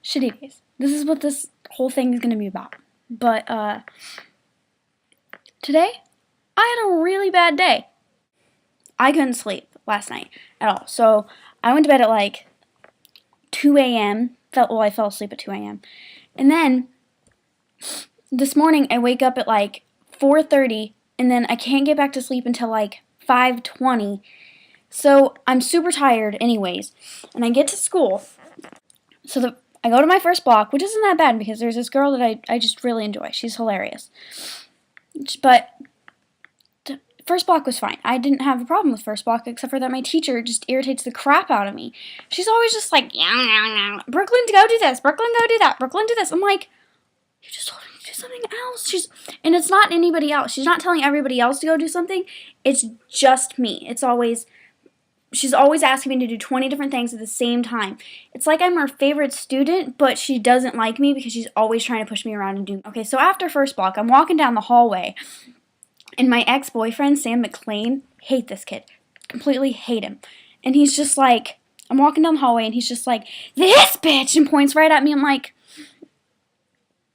shitty days. This is what this whole thing is going to be about. But today, I had a really bad day. I couldn't sleep last night at all. So I went to bed at like 2 a.m. I fell asleep at 2 a.m. And then this morning I wake up at like 4:30, and then I can't get back to sleep until like 5:20. So I'm super tired anyways. And I get to school. So I go to my first block, which isn't that bad because there's this girl that I just really enjoy. She's hilarious. But first block was fine. I didn't have a problem with first block except for that my teacher just irritates the crap out of me. She's always just like, Brooklyn, go do this. Brooklyn, go do that. Brooklyn, do this. I'm like, you just told me to do something else. And it's not anybody else. She's not telling everybody else to go do something. It's just me. She's always asking me to do 20 different things at the same time. It's like I'm her favorite student, but she doesn't like me because she's always trying to push me around and do. Okay, so after first block, I'm walking down the hallway, and my ex-boyfriend, Sam McLean, hate this kid. Completely hate him. And he's just like, I'm walking down the hallway, and he's just like, this bitch, and points right at me. I'm like,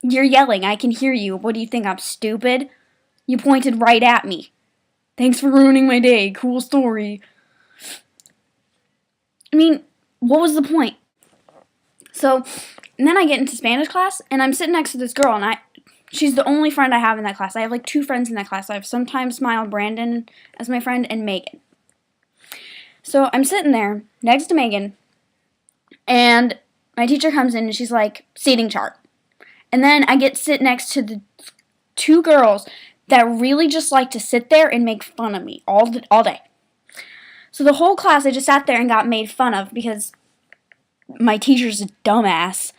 you're yelling. I can hear you. What do you think? I'm stupid? You pointed right at me. Thanks for ruining my day. Cool story. I mean, what was the point? So, and then I get into Spanish class, and I'm sitting next to this girl, and she's the only friend I have in that class. I have like 2 friends in that class. I have sometimes Smile Brandon as my friend and Megan. So I'm sitting there next to Megan, and my teacher comes in, and she's like, seating chart. And then I get to sit next to the 2 girls that really just like to sit there and make fun of me all day. So the whole class, I just sat there and got made fun of because my teacher's a dumbass.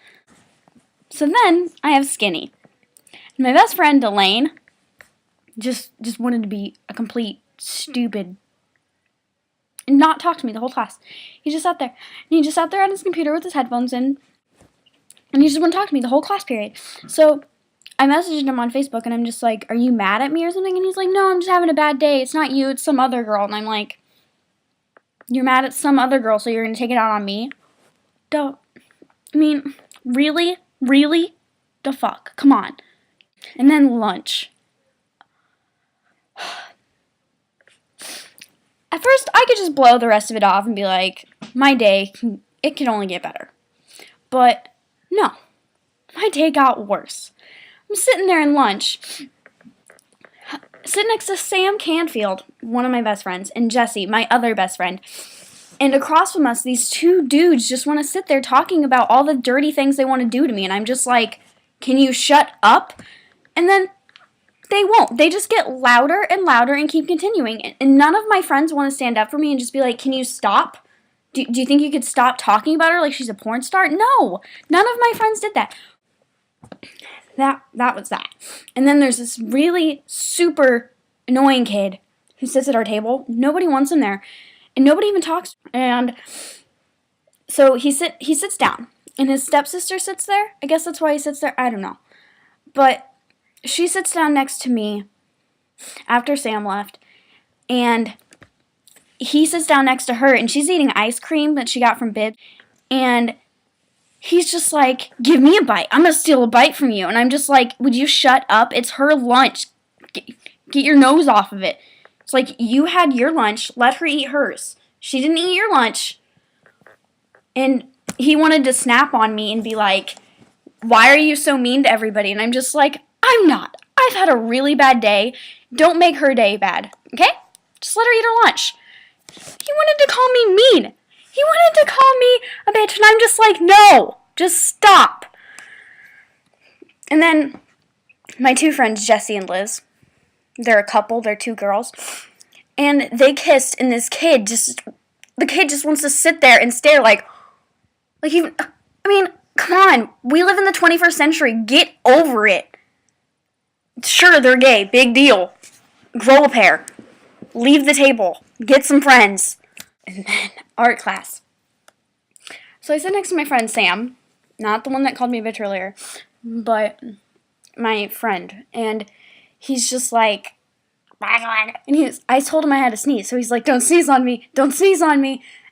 So then I have Skinny. And my best friend, Delane, just wanted to be a complete stupid and not talk to me the whole class. He just sat there. And he just sat there on his computer with his headphones in. And he just wouldn't talk to me the whole class period. So I messaged him on Facebook, and I'm just like, are you mad at me or something? And he's like, no, I'm just having a bad day. It's not you, it's some other girl. And I'm like, you're mad at some other girl, so you're going to take it out on me? I mean, really? Really? The fuck? Come on. And then lunch. At first, I could just blow the rest of it off and be like, my day, it can only get better. But no, my day got worse. I'm sitting there in lunch, sitting next to Sam Canfield, one of my best friends, and Jesse, my other best friend. And across from us, these 2 dudes just want to sit there talking about all the dirty things they want to do to me. And I'm just like, can you shut up? And then they won't. They just get louder and louder and keep continuing. And none of my friends want to stand up for me and just be like, can you stop? Do you think you could stop talking about her like she's a porn star? No. None of my friends did that. That was that. And then there's this really super annoying kid who sits at our table. Nobody wants him there. And nobody even talks. And so he sits down. And his stepsister sits there. I guess that's why he sits there. I don't know. But she sits down next to me after Sam left. And he sits down next to her. And she's eating ice cream that she got from Bib. And he's just like, give me a bite. I'm going to steal a bite from you. And I'm just like, would you shut up? It's her lunch. Get your nose off of it. It's like, you had your lunch. Let her eat hers. She didn't eat your lunch. And he wanted to snap on me and be like, why are you so mean to everybody? And I'm just like, I'm not. I've had a really bad day. Don't make her day bad. Okay? Just let her eat her lunch. He wanted to call me mean. He wanted to call me a bitch, and I'm just like, no, just stop. And then my 2 friends, Jessie and Liz, they're a couple, they're 2 girls, and they kissed, and the kid just wants to sit there and stare like, come on, we live in the 21st century, get over it. Sure, they're gay, big deal. Grow a pair. Leave the table. Get some friends. And then art class. So I sit next to my friend Sam, not the one that called me a bitch earlier, but my friend, and he's just like, and I told him I had to sneeze, so he's like, don't sneeze on me,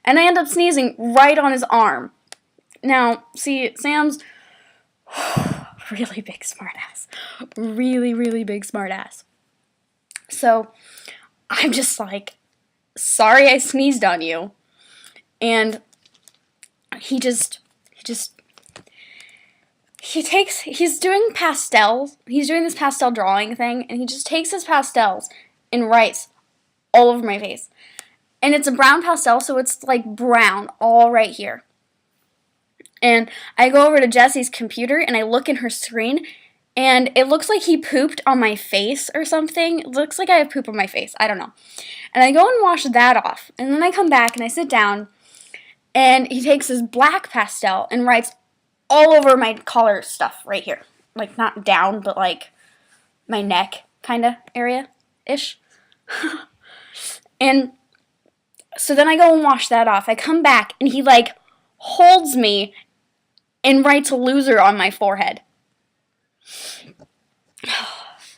and I end up sneezing right on his arm. Now, see, Sam's really big smartass. Really, really big smartass. So, I'm just like, sorry I sneezed on you. And he's doing pastels. He's doing this pastel drawing thing, and he just takes his pastels and writes all over my face. And it's a brown pastel, so it's like brown all right here. And I go over to Jessie's computer, and I look in her screen, and it looks like he pooped on my face or something. It looks like I have poop on my face. I don't know. And I go and wash that off. And then I come back, and I sit down, and he takes his black pastel and writes all over my collar stuff right here. Like, not down, but like my neck kind of area-ish. And so then I go and wash that off. I come back, and he, like, holds me and writes a loser on my forehead.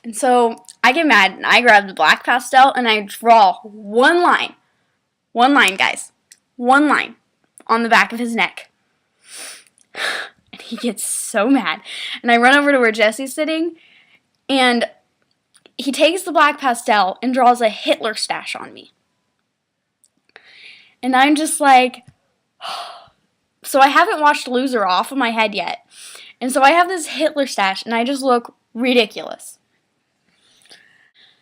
And so I get mad, and I grab the black pastel, and I draw one line. One line, guys. One line on the back of his neck. And he gets so mad. And I run over to where Jessie's sitting, and he takes the black pastel and draws a Hitler stash on me. And I'm just like, so I haven't washed loser off of my head yet. And so I have this Hitler stash, and I just look ridiculous.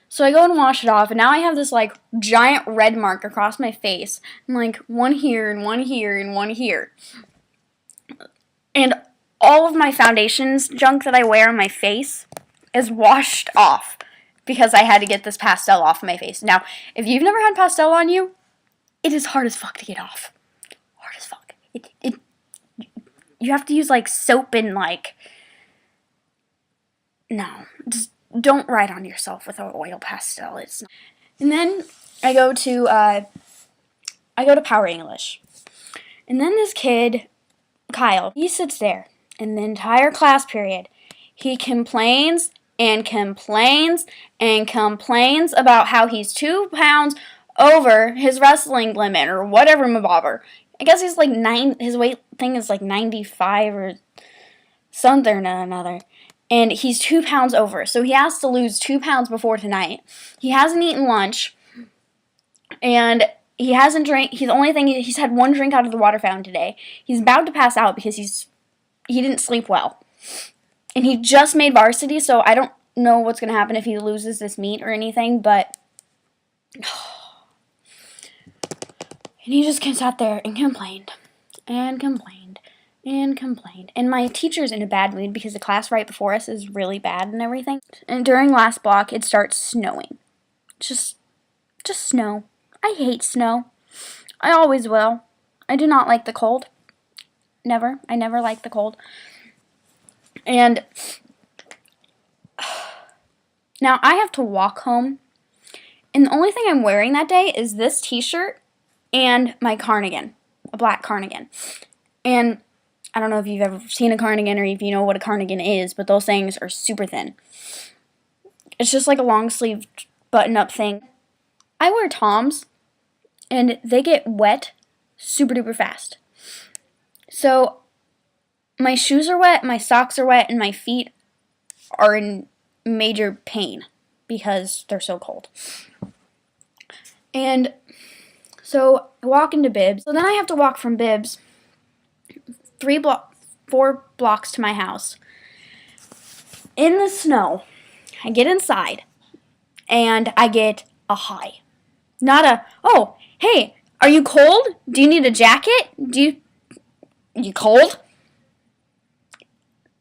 So I go and wash it off, and now I have this, like, giant red mark across my face. And, like, one here, and one here, and one here. And all of my foundations junk that I wear on my face is washed off because I had to get this pastel off my face. Now, if you've never had pastel on you, it is hard as fuck to get off. Hard as fuck. You have to use, like, soap and, like... No. Just don't write on yourself with an oil pastel. It's not. And then I go to Power English. And then this kid, Kyle, he sits there. And the entire class period, he complains and complains and complains about how he's 2 pounds over his wrestling limit or whatever mabobber. I guess he's like his weight thing is like 95 or something or another. And he's 2 pounds over. So he has to lose 2 pounds before tonight. He hasn't eaten lunch. And he hasn't drank. He's had one drink out of the water fountain today. He's about to pass out because he didn't sleep well. And he just made varsity, so I don't know what's going to happen if he loses this meet or anything, but... And he just sat there and complained, and complained, and complained. And my teacher's in a bad mood because the class right before us is really bad and everything. And during last block, it starts snowing. Just snow. I hate snow. I always will. I do not like the cold. Never. I never liked the cold. And now I have to walk home. And the only thing I'm wearing that day is this t-shirt and my cardigan. A black cardigan. And I don't know if you've ever seen a cardigan or if you know what a cardigan is, but those things are super thin. It's just like a long sleeve button-up thing. I wear Toms, and they get wet super duper fast. So my shoes are wet, my socks are wet, and my feet are in major pain because they're so cold. And so I walk into Bibbs. So then I have to walk from Bibbs 4 blocks to my house. In the snow, I get inside, and I get a hi. Not a, oh, hey, are you cold? Do you need a jacket? You cold?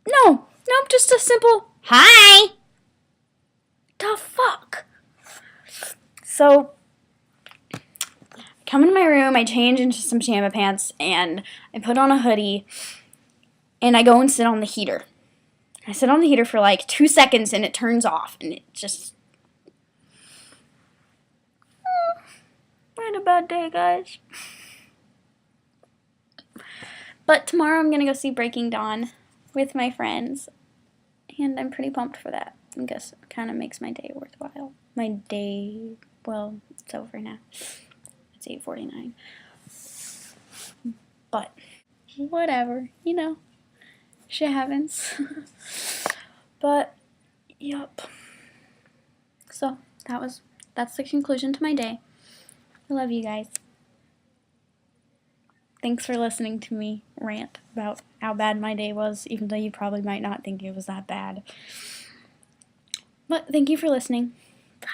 No, just a simple hi. The fuck? So, I come into my room, I change into some pajama pants, and I put on a hoodie, and I go and sit on the heater. I sit on the heater for like 2 seconds, and it turns off, and it just... I had a bad day, guys. But tomorrow I'm going to go see Breaking Dawn with my friends. And I'm pretty pumped for that. I guess it kind of makes my day worthwhile. My day, well, it's over now. It's 8:49. But, whatever, shit happens. But, yup. So, that's the conclusion to my day. I love you guys. Thanks for listening to me rant about how bad my day was, even though you probably might not think it was that bad. But thank you for listening. Bye.